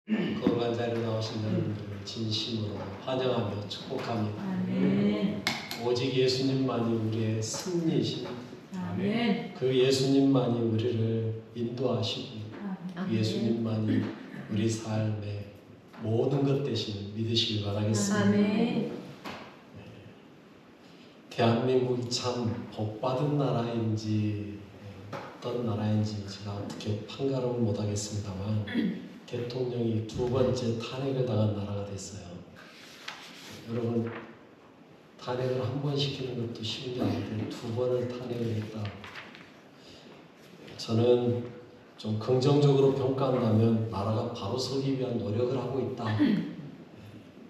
거룩한 자리로 나오신 여러분들을 진심으로 환영하며 축복합니다. 아멘. 오직 예수님만이 우리의 승리이십니다. 아멘. 그 예수님만이 우리를 인도하시고 그 예수님만이 우리 삶의 모든 것 대신 믿으시길 바라겠습니다. 아멘. 대한민국이 참 복받은 나라인지 어떤 나라인지 제가 어떻게 판가름을 못하겠습니다만 대통령이 두 번째 탄핵을 당한 나라가 됐어요. 여러분, 탄핵을 한 번 시키는 것도 쉬운 게 아닌데 두 번을 탄핵을 했다. 저는 좀 긍정적으로 평가한다면 나라가 바로 서기 위한 노력을 하고 있다,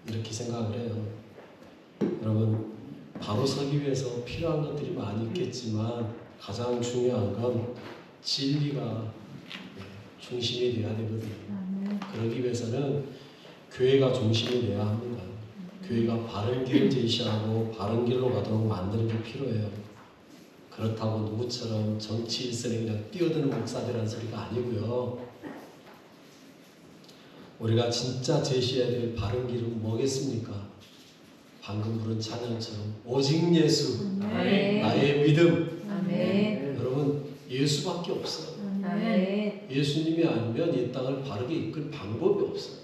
이렇게 생각을 해요. 여러분, 바로 서기 위해서 필요한 것들이 많이 있겠지만 가장 중요한 건 진리가 중심이 돼야 되거든요. 그러기 위해서는 교회가 중심이 돼야 합니다. 교회가 바른 길을 제시하고 바른 길로 가도록 만드는 게 필요해요. 그렇다고 누구처럼 정치 일선에 그냥 뛰어드는 목사들이라는 소리가 아니고요. 우리가 진짜 제시해야 될 바른 길은 뭐겠습니까? 방금 부른 찬양처럼 오직 예수, 아멘. 나의 믿음. 아멘. 여러분, 예수밖에 없어요. 아멘. 예수님이 아니면 이 땅을 바르게 이끌 방법이 없어요.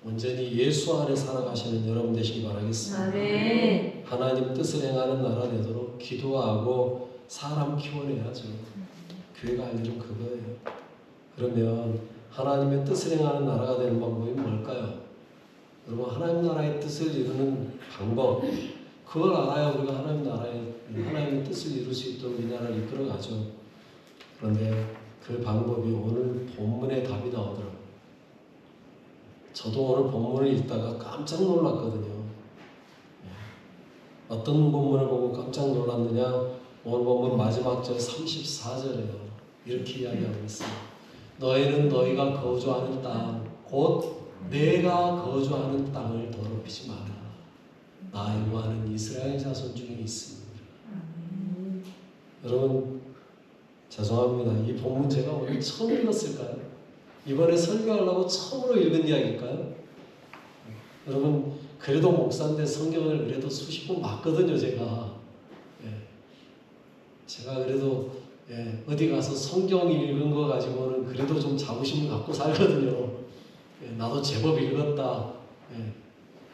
온전히 예수 안에 살아가시는 여러분 되시기 바라겠습니다. 아멘. 하나님 뜻을 행하는 나라 되도록 기도하고 사람 키워내야죠. 교회가 할 일은 그거예요. 그러면 하나님의 뜻을 행하는 나라가 되는 방법이 뭘까요? 여러분, 하나님 나라의 뜻을 이루는 방법, 그걸 알아야 우리가 하나님의 뜻을 이룰 수 있도록 이 나라를 이끌어가죠. 그런데 그 방법이 오늘 본문의 답이 나오더라고요. 저도 오늘 본문을 읽다가 깜짝 놀랐거든요. 어떤 본문을 보고 깜짝 놀랐느냐? 오늘 본문 마지막 절 34절에요. 이렇게 이야기하고 있어요. 너희는 너희가 거주하는 땅, 곧 내가 거주하는 땅을 더럽히지 마라. 나 여호와는 이스라엘 자손 중에 있습니다. 여러분, 죄송합니다. 이 본문 제가 오늘 처음 읽었을까요? 이번에 설교하려고 처음으로 읽은 이야기일까요? 여러분, 그래도 목사인데 성경을 그래도 수십 번 봤거든요, 제가. 제가 그래도 어디 가서 성경 읽은 거 가지고는 그래도 좀 자부심을 갖고 살거든요. 나도 제법 읽었다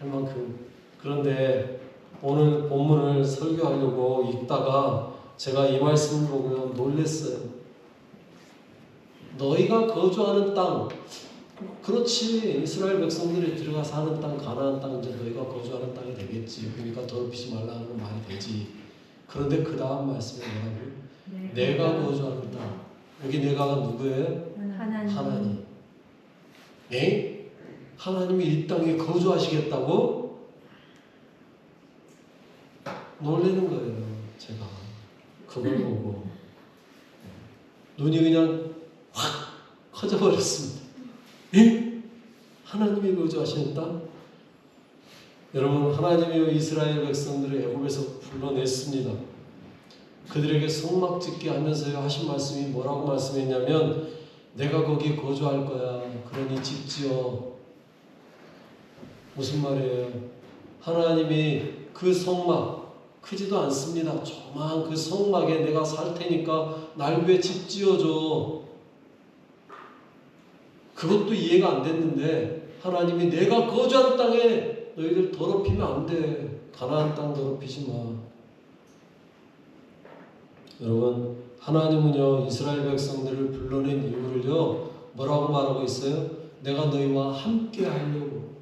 할 만큼. 그런데 오늘 본문을 설교하려고 읽다가 제가 이 말씀을 보고 놀랐어요. 너희가 거주하는 땅, 그렇지, 이스라엘 백성들이 들어가 사는 땅, 가나안 땅, 이제 너희가 거주하는 땅이 되겠지. 그러니까 더럽히지 말라는 건 말이 되지. 그런데 그 다음 말씀이 뭐라고요? 내가 거주하는 땅. 여기 내가가 누구예요? 하나님. 네? 하나님이 이 땅에 거주하시겠다고? 놀라는 거예요, 제가. 그걸 보고. 눈이 그냥 확 커져버렸습니다. 예? 하나님이 거주하시는 땅? 여러분, 하나님이 이스라엘 백성들을 애굽에서 불러냈습니다. 그들에게 성막 짓게 하면서 하신 말씀이 뭐라고 말씀했냐면 내가 거기 거주할 거야. 그러니 집 지어. 무슨 말이에요? 하나님이 그 성막 크지도 않습니다. 조그만 그 성막에 내가 살 테니까 날 왜 집 지어줘. 그것도 이해가 안 됐는데 하나님이 내가 거주한 땅에 너희들 더럽히면 안 돼. 가나안 땅 더럽히지 마. 여러분, 하나님은요 이스라엘 백성들을 불러낸 이유를요 뭐라고 말하고 있어요? 내가 너희와 함께 하려고,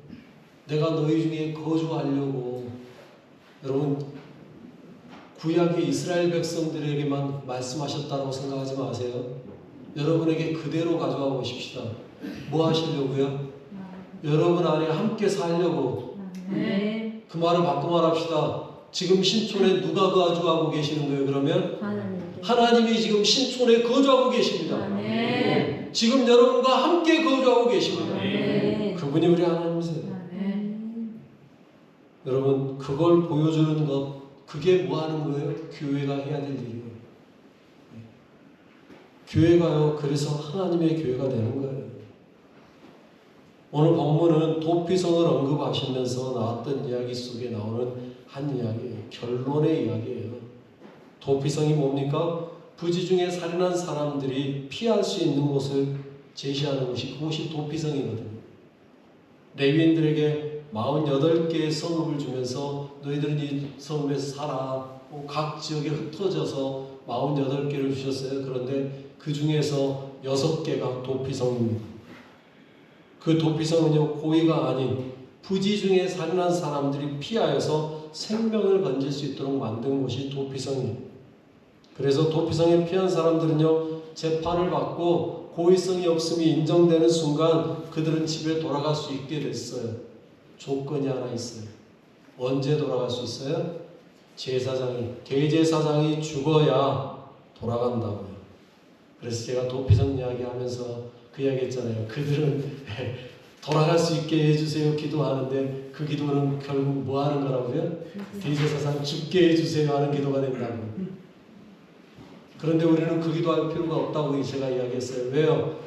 내가 너희 중에 거주하려고. 여러분, 구약의 이스라엘 백성들에게만 말씀하셨다고 생각하지 마세요. 여러분에게 그대로 가져와 보십시다. 뭐 하시려고요? 여러분 안에 함께 살려고. 그 말을 바꿔 말합시다. 지금 신촌에 누가 거주하고 계시는 거예요? 그러면 하나님이 지금 신촌에 거주하고 계십니다. 아멘. 지금 여러분과 함께 거주하고 계십니다. 아멘. 그분이 우리 하나님이세요. 아멘. 여러분, 그걸 보여주는 것, 그게 뭐 하는 거예요? 교회가 해야 될 일이에요. 교회가요, 그래서 하나님의 교회가 되는 거예요. 오늘 본문은 도피성을 언급하시면서 나왔던 이야기 속에 나오는 한 이야기예요. 결론의 이야기예요. 도피성이 뭡니까? 부지 중에 살인한 사람들이 피할 수 있는 곳을 제시하는 것이 그것이 도피성이거든요. 레위인들에게 48개의 성읍을 주면서 너희들은 이 성읍에서 살아. 각 지역에 흩어져서 48개를 주셨어요. 그런데 그 중에서 6개가 도피성입니다. 그 도피성은요, 고의가 아닌 부지 중에 살인한 사람들이 피하여서 생명을 건질 수 있도록 만든 곳이 도피성이에요. 그래서 도피성에 피한 사람들은요, 재판을 받고 고의성이 없음이 인정되는 순간 그들은 집에 돌아갈 수 있게 됐어요. 조건이 하나 있어요. 언제 돌아갈 수 있어요? 대제사장이 죽어야 돌아간다고요. 그래서 제가 도피성 이야기하면서 그 이야기 했잖아요. 그들은 돌아갈 수 있게 해주세요 기도하는데 그 기도는 결국 뭐 하는 거라고요? 대제사장 죽게 해주세요 하는 기도가 된다고. 그런데 우리는 그 기도할 필요가 없다고 제가 이야기했어요. 왜요?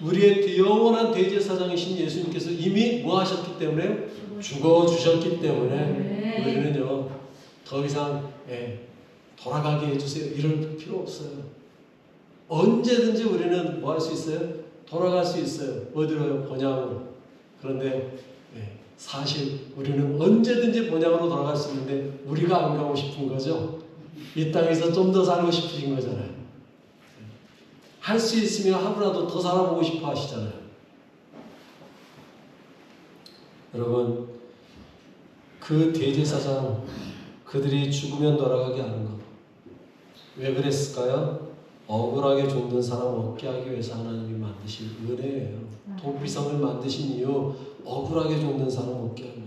우리의 영원한 대제사장이신 예수님께서 이미 뭐 하셨기 때문에? 죽어주셨기 때문에 우리는요 더 이상 돌아가게 해주세요 이럴 필요 없어요. 언제든지 우리는 뭐 할 수 있어요? 돌아갈 수 있어요. 어디로요? 본향으로. 그런데 사실 우리는 언제든지 본향으로 돌아갈 수 있는데 우리가 안 가고 싶은 거죠. 이 땅에서 좀 더 살고 싶으신 거잖아요. 할 수 있으면 하루라도 더 살아보고 싶어 하시잖아요. 여러분, 그 대제사장 그들이 죽으면 돌아가게 하는 것. 왜 그랬을까요? 억울하게 죽는 사람 없게 하기 위해서 하나님이 만드신 은혜예요. 도피성을 만드신 이유 억울하게 죽는 사람 없게 하려고.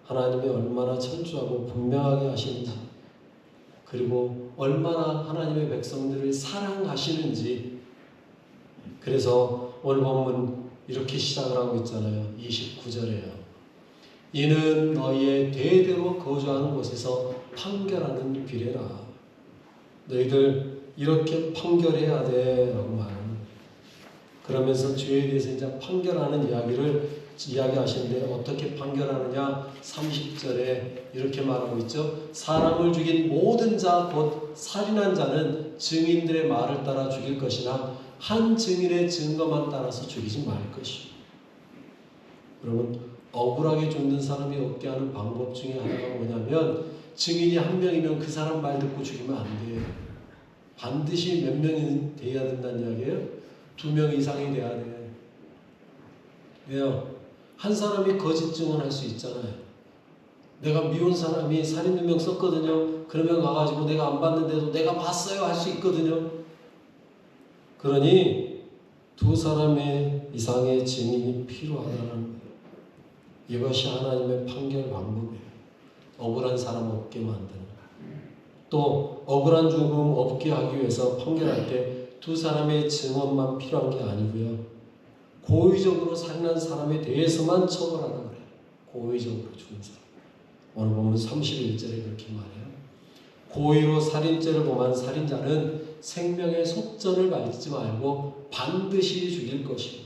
하나님이 얼마나 철저하고 분명하게 하시는지, 그리고 얼마나 하나님의 백성들을 사랑하시는지. 그래서 오늘 본문 이렇게 시작을 하고 있잖아요. 29절에요. 이는 너희의 대대로 거주하는 곳에서 판결하는 비례라. 너희들 이렇게 판결해야 돼 라고 말합니다. 그러면서 죄에 대해서 이제 판결하는 이야기를 이야기하시는데 어떻게 판결하느냐? 30절에 이렇게 말하고 있죠. 사람을 죽인 모든 자 곧 살인한 자는 증인들의 말을 따라 죽일 것이나 한 증인의 증거만 따라서 죽이지 말 것이요. 여러분, 억울하게 죽는 사람이 없게 하는 방법 중에 하나가 뭐냐면 증인이 한 명이면 그 사람 말 듣고 죽이면 안 돼요. 반드시 몇 명이 돼야 된다는 이야기예요? 2명 이상이 돼야 돼. 왜요? 한 사람이 거짓 증언할 수 있잖아요. 내가 미운 사람이 살인 누명 썼거든요. 그러면 가가지고 내가 안 봤는데도 내가 봤어요 할 수 있거든요. 그러니 2사람의 이상의 증인이 필요하다는 거예요. 이것이 하나님의 판결 방법이에요. 억울한 사람 없게 만드는 거예요. 또 억울한 죽음 없게 하기 위해서 판결할 때 2사람의 증언만 필요한 게 아니고요. 고의적으로 살인한 사람에 대해서만 처벌하라 그래요. 고의적으로 죽은 사람. 오늘 보면 31절에 그렇게 말해요. 고의로 살인죄를 범한 살인자는 생명의 속전을 밟지 말고 반드시 죽일 것이고,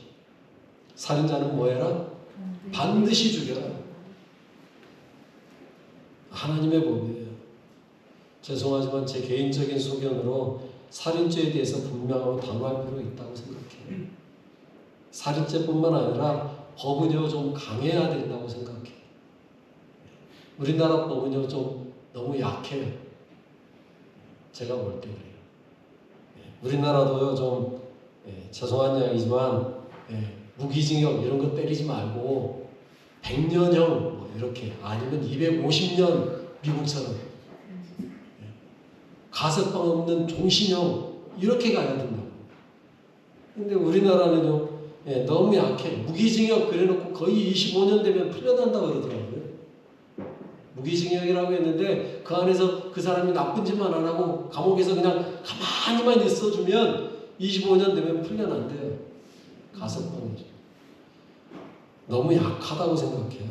살인자는 뭐 해라? 반드시 죽여라. 하나님의 법이에요. 죄송하지만 제 개인적인 소견으로 살인죄에 대해서 분명하고 단호할 필요가 있다고 생각해요. 살인죄뿐만 아니라 법은요 좀 강해야 된다고 생각해요. 우리나라 법은요 좀 너무 약해요. 제가 볼 때 그래요. 우리나라도요 좀 죄송한 이야기지만 무기징역 이런 거 때리지 말고 100년형 뭐 이렇게, 아니면 250년 미국처럼 가석방 없는 종신형 이렇게 가야 된다고. 근데 우리나라는요 너무 약해. 무기징역 그래놓고 거의 25년 되면 풀려난다고 그러더라고요. 무기징역이라고 했는데 그 안에서 그 사람이 나쁜 짓만 안 하고 감옥에서 그냥 가만히만 있어주면 25년 되면 풀려난대요. 가석방이죠. 너무 약하다고 생각해요.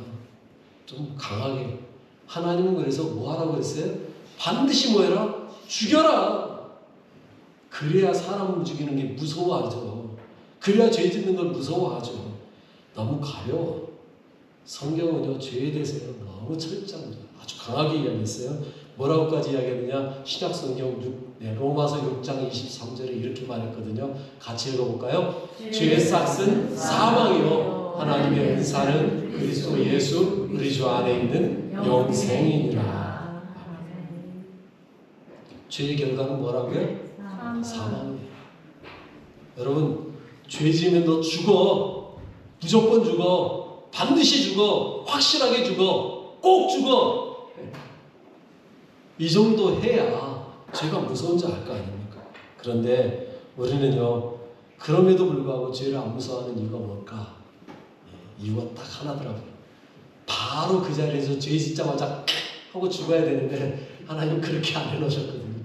좀 강하게. 하나님은 그래서 뭐 하라고 했어요? 반드시 뭐 해라? 죽여라. 그래야 사람을 죽이는 게 무서워하죠. 그래야 죄 짓는 걸 무서워하죠. 너무 가벼워. 성경은요 죄에 대해서 너무 철저합니다. 아주 강하게 이야기했어요. 뭐라고까지 이야기하느냐? 신약성경 로마서 6장 23절에 이렇게 말했거든요. 같이 읽어볼까요? 죄의 싹은 사망이요 하나님의 은사는 그리스도 예수 우리 주 안에 있는 영생이니라. 죄의 결과는 뭐라고요? 사망이에요. 여러분 죄 지으면 너 죽어. 무조건 죽어. 반드시 죽어. 확실하게 죽어. 꼭 죽어. 이 정도 해야 죄가 무서운지 알 거 아닙니까? 그런데 우리는요 그럼에도 불구하고 죄를 안 무서워하는 이유가 뭘까? 이유가 딱 하나더라고요. 바로 그 자리에서 죄 짓자마자 하고 죽어야 되는데 하나님 그렇게 안 해놓으셨거든요.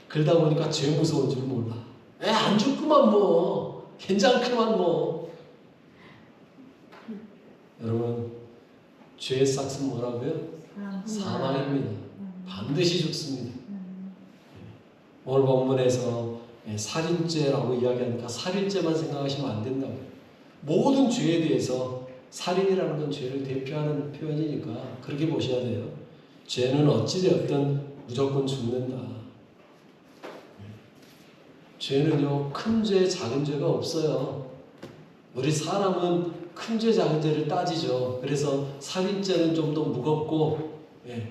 그러다 보니까 죄 무서운 줄 몰라. 안 죽구만 뭐. 괜찮구만 뭐. 여러분 죄의 싹은 뭐라고요? 사망입니다. 반드시 죽습니다. 오늘 본문에서 살인죄라고 이야기하니까 살인죄만 생각하시면 안 된다고요. 모든 죄에 대해서 살인이라는 건 죄를 대표하는 표현이니까 그렇게 보셔야 돼요. 죄는 어찌되었든 무조건 죽는다. 죄는요 큰 죄, 작은 죄가 없어요. 우리 사람은 큰 죄, 작은 죄를 따지죠. 그래서 살인죄는 좀 더 무겁고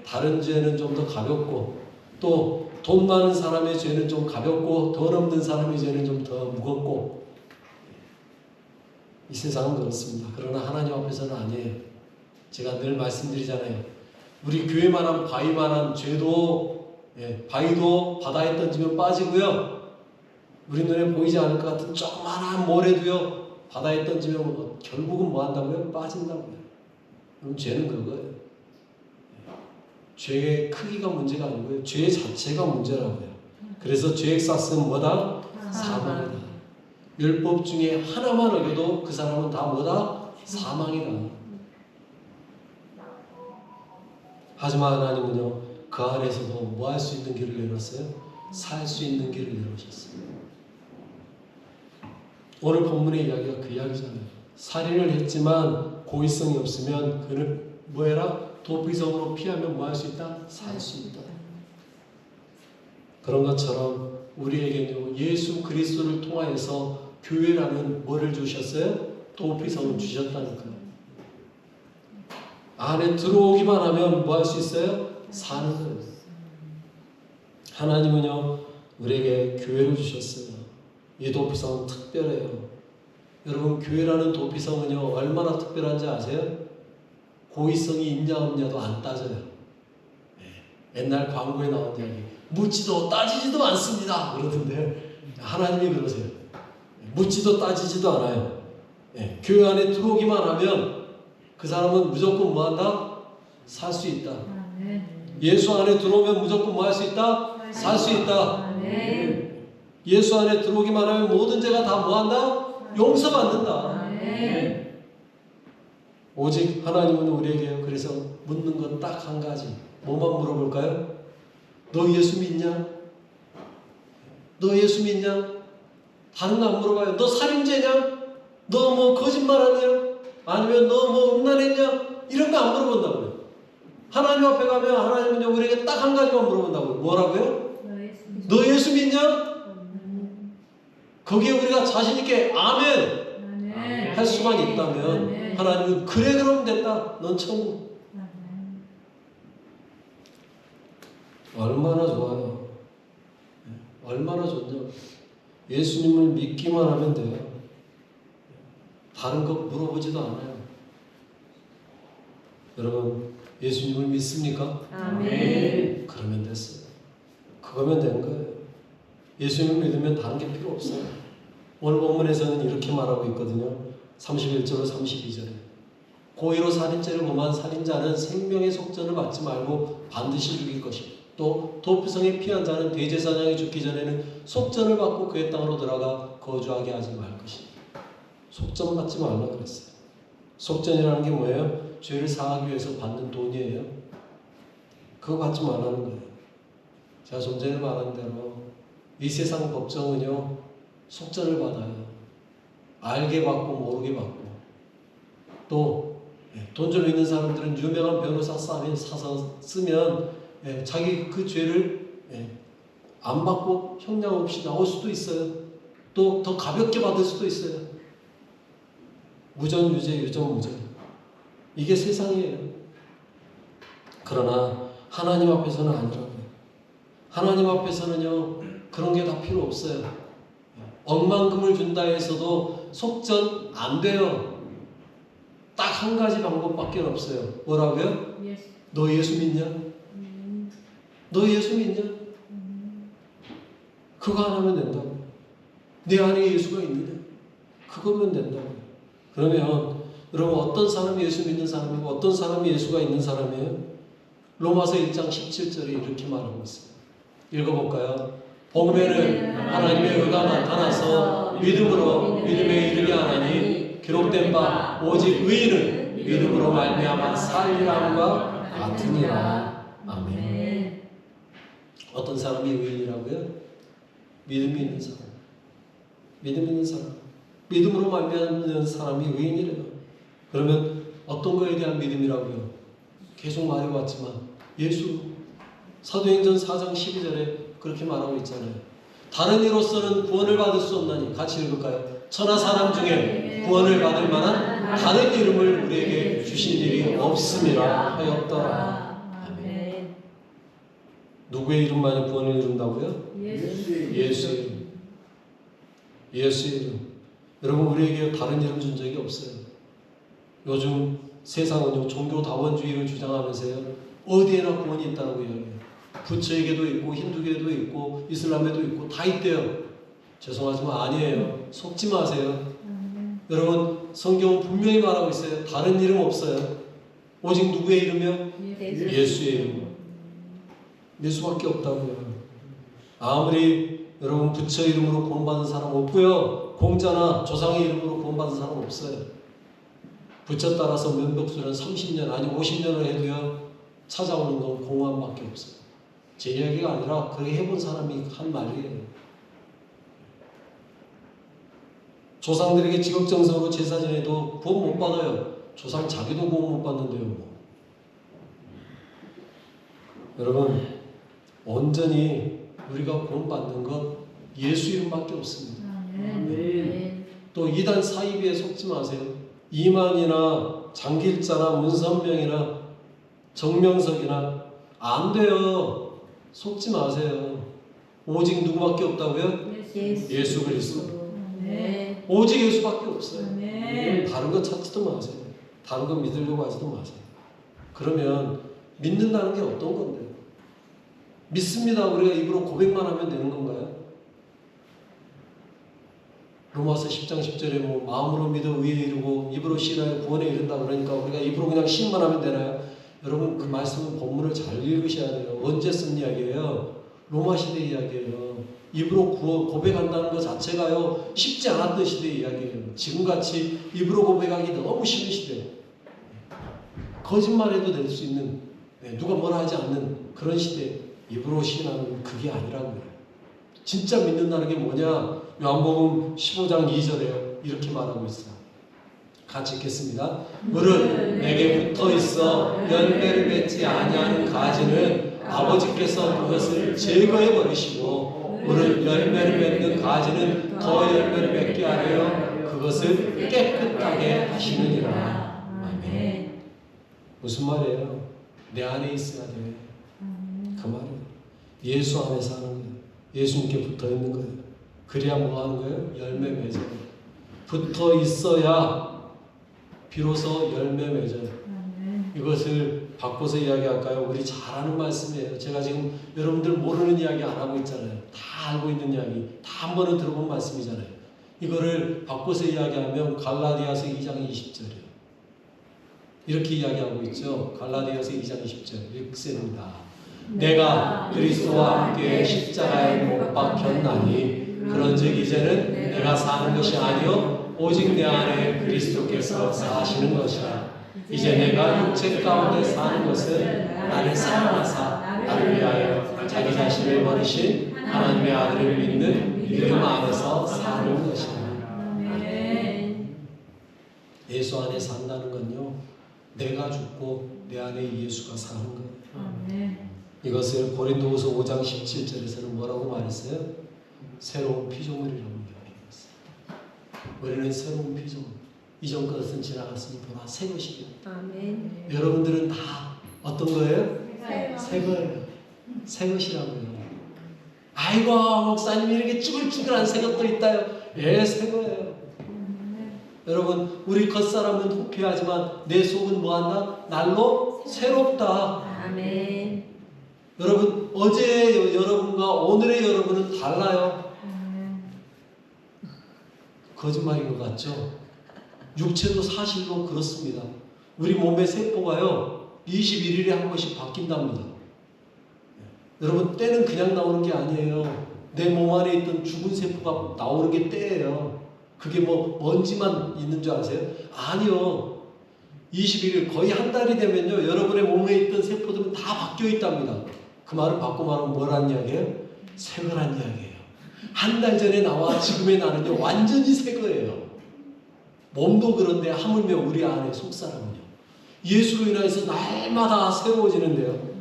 다른 죄는 좀 더 가볍고 또 돈 많은 사람의 죄는 좀 가볍고 돈 없는 사람의 죄는 좀 더 무겁고 이 세상은 그렇습니다. 그러나 하나님 앞에서는 아니에요. 제가 늘 말씀드리잖아요. 우리 교회만한 바위만한 죄도 바위도 바다에 던지면 빠지고요. 우리 눈에 보이지 않을 것 같은 조그만한 모래도요. 바다에 던지면 결국은 뭐 한다고요? 빠진다고요. 그럼 죄는 그거예요. 죄의 크기가 문제가 아니고요. 죄 자체가 문제라고요. 그래서 죄의 싹은 뭐다? 사망이다. 율법 중에 하나만 어겨도 그 사람은 다 뭐다? 사망이다. 하지만 하나님은요 그 안에서도 뭐 할 수 있는 길을 내놨어요? 살 수 있는 길을 내놓으셨어요. 오늘 본문의 이야기가 그 이야기잖아요. 살인을 했지만 고의성이 없으면 그는 뭐 해라? 도피성으로 피하면 뭐 할 수 있다? 살 수 있다. 그런 것처럼 우리에게는 예수 그리스도를 통하여서 교회라는 뭐를 주셨어요? 도피성을 주셨다니까요. 안에 들어오기만 하면 뭐 할 수 있어요? 사는 거예요. 하나님은요 우리에게 교회를 주셨어요. 이 도피성은 특별해요. 여러분 교회라는 도피성은요 얼마나 특별한지 아세요? 고의성이 있냐 없냐도 안 따져요. 옛날 광고에 나온 이야기 묻지도 따지지도 않습니다 그러던데 하나님이 그러세요. 묻지도 따지지도 않아요. 교회 안에 들어오기만 하면 그 사람은 무조건 뭐 한다? 살 수 있다. 예수 안에 들어오면 무조건 뭐 할 수 있다? 살 수 있다. 예수 안에 들어오기만 하면 모든 죄가 다 뭐 한다? 용서받는다. 오직 하나님은 우리에게 그래서 묻는 건 딱 한 가지. 뭐만 물어볼까요? 너 예수 믿냐? 너 예수 믿냐? 다른 거 안 물어봐요. 너 살인죄냐? 너 뭐 거짓말하냐? 아니면 너 뭐 음란했냐? 이런 거 안 물어본다고요. 하나님 앞에 가면 하나님은요 우리에게 딱 한 가지만 물어본다고요. 뭐라고요? 너 예수 믿냐? 거기에 우리가 자신 있게 아멘 할 수만 있다면 하나님은 그래 그럼 됐다. 넌 천국. 얼마나 좋아요. 얼마나 좋냐. 예수님을 믿기만 하면 돼요. 다른 거 물어보지도 않아요. 여러분 예수님을 믿습니까? 아멘. 그러면 됐어요. 그거면 된 거예요. 예수님을 믿으면 다른 게 필요 없어요. 오늘 본문에서는 이렇게 말하고 있거든요. 31절로 32절에 고의로 살인죄를 범한 살인자는 생명의 속전을 받지 말고 반드시 죽일 것이고 또 도피성에 피한 자는 대제사장이 죽기 전에는 속전을 받고 그의 땅으로 들어가 거주하게 하지 말 것이다. 속전 받지 말라 그랬어요. 속전이라는 게 뭐예요? 죄를 사하기 위해서 받는 돈이에요. 그거 받지 말라는 거예요. 제가 좀 전에 말한 대로 이 세상 법정은요 속전을 받아요. 알게 받고 모르게 받고 또 돈 좀 있는 사람들은 유명한 변호사 사서 쓰면 자기 그 죄를 안 받고 형량 없이 나올 수도 있어요. 또 더 가볍게 받을 수도 있어요. 무전, 유죄, 유전, 무죄. 이게 세상이에요. 그러나 하나님 앞에서는 아니라고요. 하나님 앞에서는요, 그런 게 다 필요 없어요. 억만금을 준다 해서도 속전 안 돼요. 딱 한 가지 방법밖에 없어요. 뭐라고요? 너 예수 믿냐? 너 예수 믿냐? 그거 하나면 된다고. 내 안에 예수가 있느냐? 그거면 된다고. 그러면 여러분 어떤 사람이 예수 믿는 사람이고 어떤 사람이 예수가 있는 사람이에요? 로마서 1장 17절에 이렇게 말하고 있어요. 읽어볼까요? 복음에는 하나님의 의가 나타나서 믿음으로 믿음에 이르게 하나니 기록된 바 오직 의인은 믿음으로 말미암아 살리람과 같으니라. 아멘. 어떤 사람이 의인이라고요? 믿음이 있는 사람. 믿음 있는 사람. 믿음으로 말미암는 사람이 의인이래요. 그러면 어떤 거에 대한 믿음이라고요? 계속 말해왔지만 예수. 사도행전 4장 12절에 그렇게 말하고 있잖아요. 다른 이로서는 구원을 받을 수 없나니 같이 읽을까요? 천하 사람 중에 구원을 받을 만한 다른 이름을 우리에게 주신 일이 없음이라 하였더라. 아멘. 누구의 이름만이 구원을 이룬다고요? 예수의 이름. 예수의 이름. 여러분 우리에게 다른 이름 준 적이 없어요. 요즘 세상은요 종교다원주의를 주장하면서요 어디에나 구원이 있다고 이야기해요. 부처에게도 있고 힌두교에도 있고 이슬람에도 있고 다 있대요. 죄송하지만 아니에요. 속지 마세요. 여러분 성경은 분명히 말하고 있어요. 다른 이름 없어요. 오직 누구의 이름이요? 예수의 이름. 예수밖에 없다고요. 아무리 여러분 부처 이름으로 구원받은 사람 없고요. 공자나 조상의 이름으로 구원받은 사람 없어요. 부처 따라서 면벽수는 30년 아니 50년을 해도요 찾아오는 건 공안밖에 없어요. 제 이야기가 아니라 그렇게 해본 사람이 한 말이에요. 조상들에게 지극정성으로 제사 지내도 구원 못 받아요. 조상 자기도 구원 못 받는데요. 뭐. 여러분 온전히 우리가 구원 받는 것 예수 이름밖에 없습니다. 또 이단 사이비에 속지 마세요. 이만이나 장길자나 문선명이나 정명석이나 안 돼요. 속지 마세요. 오직 누구밖에 없다고요? 예수 그리스도. 오직 예수밖에 없어요. 다른 거 찾지도 마세요. 다른 거 믿으려고 하지도 마세요. 그러면 믿는다는 게 어떤 건데요? 믿습니다. 우리가 입으로 고백만 하면 되는 건가요? 로마서 10장 10절에 뭐 마음으로 믿어 의에 이르고 입으로 신하여 구원에 이른다 그러니까 우리가 입으로 그냥 신만 하면 되나요? 여러분 그 말씀은 본문을 잘 읽으셔야 돼요. 언제 쓴 이야기예요? 로마 시대 이야기예요. 입으로 고백한다는 것 자체가요 쉽지 않았던 시대 이야기예요. 지금같이 입으로 고백하기 너무 쉬운 시대. 거짓말해도 될 수 있는 누가 뭐라 하지 않는 그런 시대. 입으로 시인하는 그게 아니라고요. 진짜 믿는다는 게 뭐냐? 요한복음 15장 2절에 이렇게 말하고 있어요. 같이 읽겠습니다. 무릇 내게 붙어 있어 열매를 맺지 아니하는 가지는 아버지께서 그것을 제거해 버리시고 무릇 열매를 맺는 가지는 더 열매를 맺게 하려 그것을 깨끗하게 하시느니라. 아멘. 무슨 말이에요? 내 안에 있어야 돼. 그 말이에요. 예수 안에 사는 거예요. 예수님께 붙어 있는 거예요. 그래야 뭐 하는 거예요? 열매 맺어요. 붙어 있어야 비로소 열매 맺어요. 이것을 바꿔서 이야기할까요? 우리 잘 아는 말씀이에요. 제가 지금 여러분들 모르는 이야기 안 하고 있잖아요. 다 알고 있는 이야기, 다 한 번은 들어본 말씀이잖아요. 이거를 바꿔서 이야기하면 갈라디아서 2장 20절이에요. 이렇게 이야기하고 있죠. 갈라디아서 2장 20절 읽습니다. 내가 그리스도와 함께 십자가에 못 박혔나니 그런즉 이제는 내가 사는 것이 아니요 오직 내 안에 그리스도께서 사시는 것이라. 이제 내가 육체 가운데 사는 것은 나를 사랑하사 나를 위하여 자기 자신을 버리신 하나님의 아들을 믿는 믿음 안에서 사는 것이라. 예수 안에 산다는 건요, 내가 죽고 내 안에 예수가 사는 거예요. 아멘. 이것을 고린도후서 5장 17절에서는 뭐라고 말했어요? 새로운 피조물이라고 이야기했어요. 우리는 새로운 피조물. 이전 것은 지나갔으니 보라 새 것이요. 아멘. 여러분들은 다 어떤 거예요? 새 새 거예요. 새 것이라고요. 아이고 목사님이 이렇게 쭈글쭈글한 새 것도 있다요. 예, 새 거예요. 여러분, 우리 겉사람은 후피하지만 내 속은 뭐한다? 날로 새롭다. 아멘. 여러분, 어제의 여러분과 오늘의 여러분은 달라요. 거짓말인 것 같죠? 육체도 사실로 그렇습니다. 우리 몸의 세포가요, 21일에 한 번씩 바뀐답니다. 여러분, 때는 그냥 나오는 게 아니에요. 내 몸 안에 있던 죽은 세포가 나오는 게 때예요. 그게 뭐 먼지만 있는 줄 아세요? 아니요. 21일 거의 한 달이 되면요, 여러분의 몸에 있던 세포들은 다 바뀌어 있답니다. 그 말을 바꿔 말하면 뭐란 이야기예요? 새 거란 이야기예요. 한 달 전에 나와 지금의 나는요, 완전히 새 거예요. 몸도 그런데 하물며 우리 안에 속사람은요, 예수로 인해서 날마다 새로워지는데요.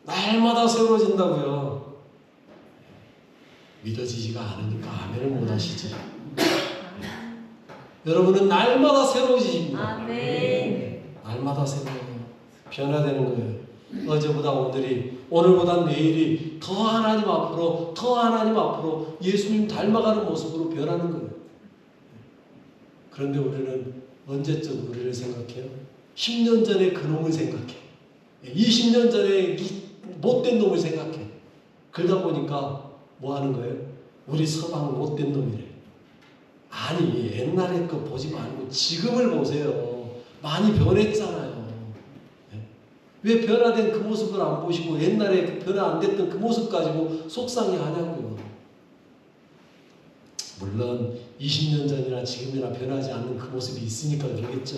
날마다 새로워진다고요. 믿어지지가 않으니까 아멘을 못 하시죠. 여러분은 날마다 새로워지십니다. 아멘. 날마다 새로워요. 변화되는 거예요. 어제보다 오늘이, 오늘보다 내일이 더 하나님 앞으로, 더 하나님 앞으로 예수님 닮아가는 모습으로 변하는 거예요. 그런데 우리는 언제적 우리를 생각해요? 10년 전에 그 놈을 생각해. 20년 전에 못된 놈을 생각해. 그러다 보니까 뭐 하는 거예요? 우리 서방 못된 놈이래. 아니, 옛날에 거 보지 말고 지금을 보세요. 많이 변했잖아요. 왜 변화된 그 모습을 안 보시고 옛날에 그 변화 안 됐던 그 모습 가지고 속상해 하냐고요. 물론 20년 전이나 지금이나 변하지 않는 그 모습이 있으니까 그러겠죠.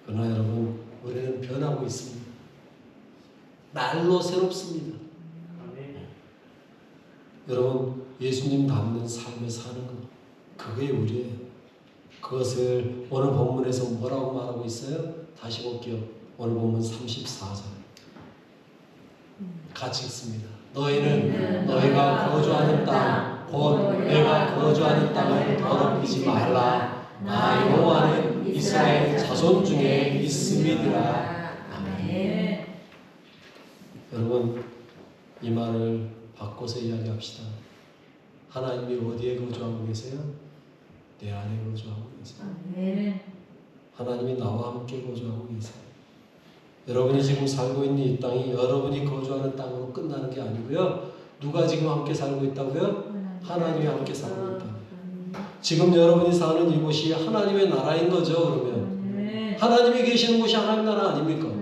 그러나 여러분, 우리는 변하고 있습니다. 날로 새롭습니다. 여러분, 예수님 닮는 삶을 사는 것, 그게 우리예요. 그것을 오늘 본문에서 뭐라고 말하고 있어요? 다시 볼게요. 오늘 본문 34절 같이 읽습니다. 너희는 너희가 거주하는 땅, 곧 내가 거주하는 땅을 더럽히지 말라. 나 여호와는 이스라엘 자손 중에 있음이니라. 아멘. 여러분, 이 말을 바꿔서 이야기합시다. 하나님이 어디에 거주하고 계세요? 내 안에 거주하고 계세요. 아멘. 하나님이 나와 함께 거주하고 계세요. 여러분이 지금 살고 있는 이 땅이 여러분이 거주하는 땅으로 끝나는 게 아니고요. 누가 지금 함께 살고 있다고요? 하나님이 함께 살고 있다. 지금 여러분이 사는 이곳이 하나님의 나라인 거죠. 그러면 하나님이 계시는 곳이 하나님 나라 아닙니까?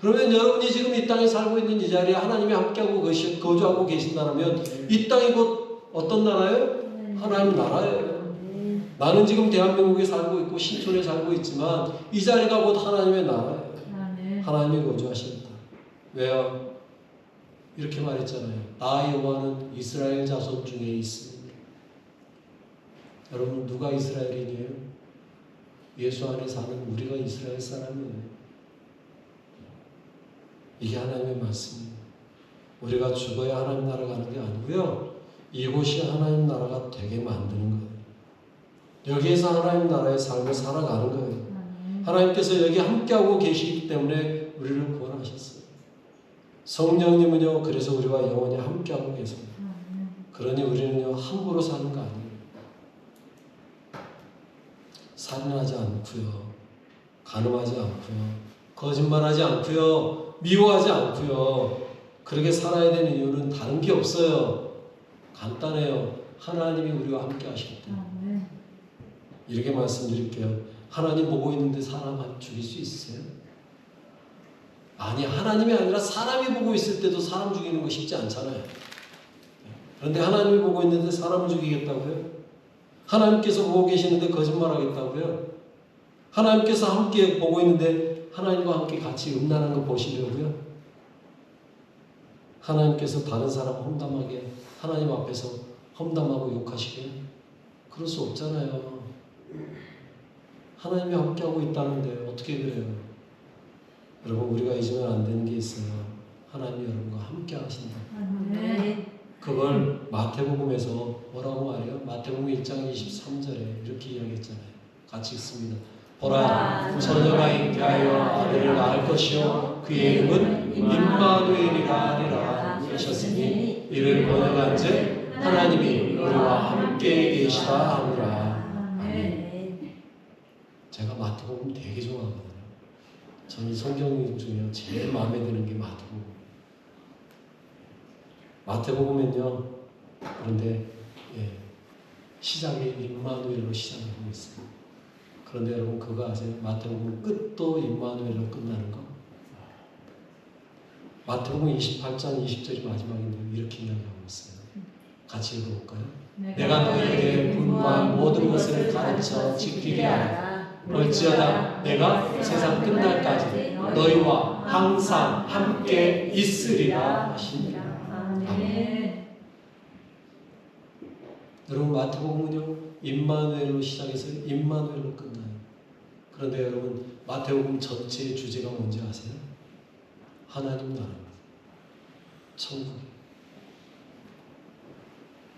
그러면 여러분이 지금 이 땅에 살고 있는 이 자리에 하나님이 함께하고 거주하고 계신다면 이 땅이 곧 어떤 나라예요? 하나님 나라예요. 나는 지금 대한민국에 살고 있고 신촌에 살고 있지만 이 자리가 곧 하나님의 나라예요. 하나님이 거주하신다. 왜요? 이렇게 말했잖아요. 나 여호와는 이스라엘 자손 중에 있습니다. 여러분, 누가 이스라엘인이에요? 예수 안에 사는 우리가 이스라엘 사람이에요. 이게 하나님의 말씀이에요. 우리가 죽어야 하나님 나라 가는 게 아니고요. 이곳이 하나님 나라가 되게 만드는 거예요. 여기에서 하나님 나라의 삶을 살아가는 거예요. 하나님께서 여기 함께하고 계시기 때문에 우리를 구원하셨어요. 성령님은요, 그래서 우리와 영원히 함께하고 계십니다. 그러니 우리는요, 함부로 사는 거 아니에요. 살인하지 않고요, 간음하지 않고요, 거짓말하지 않고요, 미워하지 않고요. 그렇게 살아야 되는 이유는 다른 게 없어요. 간단해요. 하나님이 우리와 함께 하시기 때문에. 이렇게 말씀드릴게요. 하나님 보고 있는데 사람 죽일 수 있어요? 아니, 하나님이 아니라 사람이 보고 있을 때도 사람 죽이는 거 쉽지 않잖아요. 그런데 하나님이 보고 있는데 사람을 죽이겠다고요? 하나님께서 보고 계시는데 거짓말하겠다고요? 하나님께서 함께 보고 있는데 하나님과 함께 같이 음란한 거 보시려고요? 하나님께서 다른 사람 험담하게 하나님 앞에서 험담하고 욕하시게? 그럴 수 없잖아요. 하나님이 함께하고 있다는데 어떻게 그래요? 여러분 우리가 잊으면 안 되는 게 있어요. 하나님이 여러분과 함께 하신다. 아멘. 그걸 마태복음에서 뭐라고 말해요? 마태복음 1장 23절에 이렇게 이야기했잖아요. 같이 읽습니다. 보라, 처녀가 잉태하여 아들을 낳을 것이요 그의 이름은 임마누엘이라 하리라 하셨으니 이를 번역한즉 하나님이 우리와 함께 계시다 하니라. 아멘. 제가 마태복음 되게 좋아하거든요. 저는 성경 중에 제일 마음에 드는 게 마태복음. 마태복음은요. 그런데 시작이 임마누엘로 시작하고 있어요. 그런데 여러분 그거 아세요? 마태복음 끝도 임마누엘로 끝나는 거. 마태복음 28장 20절이 마지막인데 이렇게 이야기하고 있어요. 같이 읽어볼까요? 내가 너희에게 분부한 모든 것을 가르쳐 지키게 하라. 볼지어다 내가 세상 끝날까지 너희와 항상 함께 있으리라 하시니라. 아멘. 여러분 마태복음은요 임마누엘로 시작해서 임마누엘로 끝나요. 그런데 여러분 마태복음 전체의 주제가 뭔지 아세요? 하나님 나라입니다. 천국.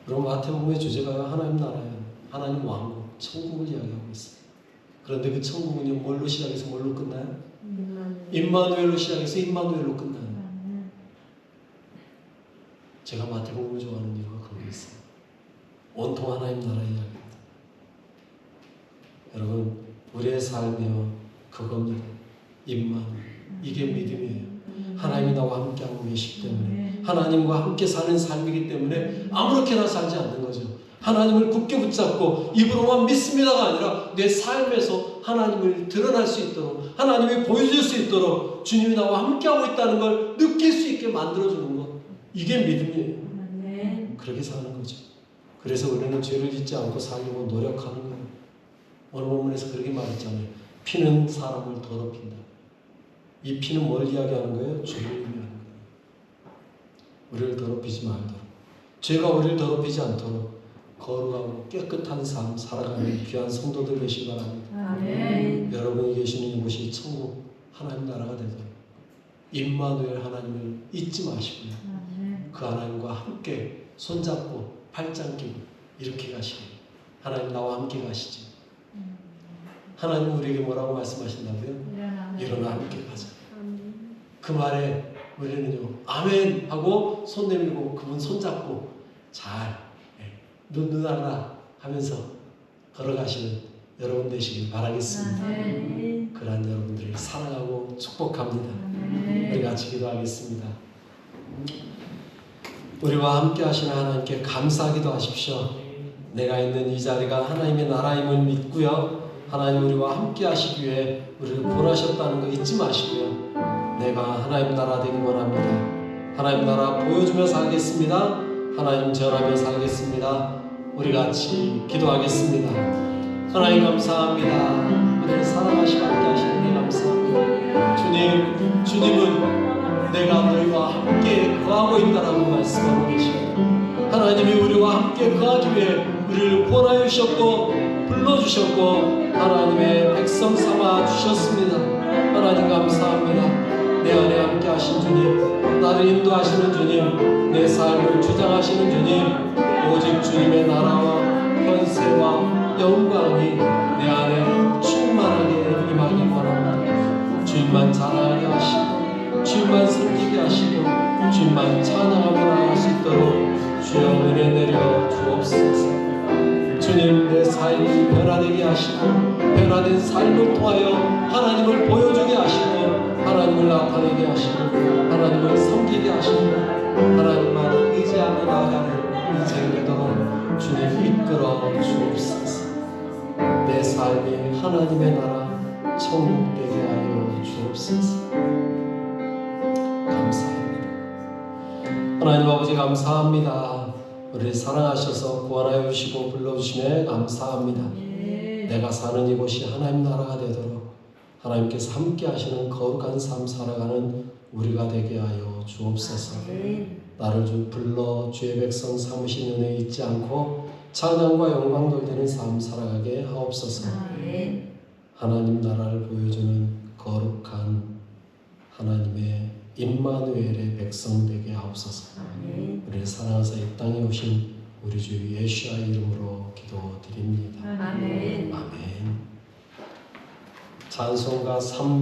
여러분 마태복음의 주제가 하나님 나라예요. 하나님 왕국, 천국을 이야기하고 있어요. 그런데 그 천국은요 뭘로 시작해서 뭘로 끝나요? 임마누엘로 시작해서 임마누엘로 끝나요. 제가 마태복음을 좋아하는 이유가 거기 있어요. 온통 하나님 나라의 이야기입니다. 여러분 우리의 삶이요 그겁니다. 임마누엘. 이게 믿음이에요. 하나님이 나와 함께하고 계시기 때문에 하나님과 함께 사는 삶이기 때문에 아무렇게나 살지 않는 거죠. 하나님을 굳게 붙잡고 입으로만 믿습니다가 아니라 내 삶에서 하나님을 드러날 수 있도록 하나님이 보여줄 수 있도록 주님이 나와 함께하고 있다는 걸 느낄 수 있게 만들어주는 것. 이게 믿음이에요. 그렇게 사는 거죠. 그래서 우리는 죄를 짓지 않고 살려고 노력하는 거예요. 오늘 본문에서 그렇게 말했잖아요. 피는 사람을 더럽힌다. 이 피는 뭘 이야기하는 거예요? 죄를 의미하는 거예요. 우리를 더럽히지 말도록. 죄가 우리를 더럽히지 않도록 거룩하고 깨끗한 삶 살아가는 귀한 성도들 되시기 바랍니다. 아멘. 여러분이 계시는 이곳이 천국 하나님 나라가 되도록 임마누엘 하나님을 잊지 마시고요. 그 하나님과 함께 손잡고 팔짱 끼고 이렇게 가시길. 하나님 나와 함께 가시지. 하나님 우리에게 뭐라고 말씀하신다고요? 일어나 함께 가자. 그 말에 우리는요 아멘 하고 손 내밀고 그분 손잡고 잘 눈 하나 하면서 걸어가시는 여러분 되시길 바라겠습니다. 아멘. 그러한 여러분들을 사랑하고 축복합니다. 우리 같이 기도하겠습니다. 우리와 함께 하시는 하나님께 감사하기도 하십시오. 내가 있는 이 자리가 하나님의 나라임을 믿고요. 하나님 우리와 함께 하시기 위해 우리를 보내셨다는 거 잊지 마시고요. 내가 하나님 나라 되기 원합니다. 하나님 나라 보여주며 살겠습니다. 하나님 전하며 살겠습니다. 우리 같이 기도하겠습니다. 하나님 감사합니다. 우리를 사랑하시고 함께 하시는 감사합니다. 주님은 내가 너희와 함께 거하고 있다라고 말씀하고 계십니다. 하나님이 우리와 함께 거하기 위해 우리를 권하여 주셨고 불러주셨고 하나님의 백성 삼아 주셨습니다. 하나님 감사합니다. 내 안에 함께 하신 주님, 나를 인도하시는 주님, 내 삶을 주장하시는 주님, 오직 주님의 나라와 권세와 영광이 내 안에 충만하게 임하기 원합니다. 주님만 자라게 하시고 주님만 섬기게 하시고 주님만 찬양하며 나아갈 수 있도록 주여 은혜 내려 주옵소서. 주님 내 삶이 변화되게 하시고 변화된 삶을 통하여 하나님을 보여주게 하시고 하나님을 나타내게 하시고 하나님을 섬기게 하시고 하나님만 의지하며 나아가는 인생이 되도록 주님 이끌어 주옵소서. 내 삶이 하나님의 나라 천국 되게 하여 주옵소서. 감사합니다. 하나님 아버지 감사합니다. 우리를 사랑하셔서 구원하여 주시고 불러주심에 감사합니다. 내가 사는 이곳이 하나님 나라가 되도록 하나님께서 함께 하시는 거룩한 삶 살아가는 우리가 되게 하여 주옵소서. 나를 불러 주의 백성 삼으신 은혜 잊지 않고 찬양과 영광 돌리는 삶 살아가게 하옵소서. 아멘. 하나님 나라를 보여주는 거룩한 하나님의 임마누엘의 백성 되게 하옵소서. 아멘. 우리를 사랑하사 이 땅에 오신 우리 주 예수와 이름으로 기도드립니다. 아멘. 아멘. 찬송가 3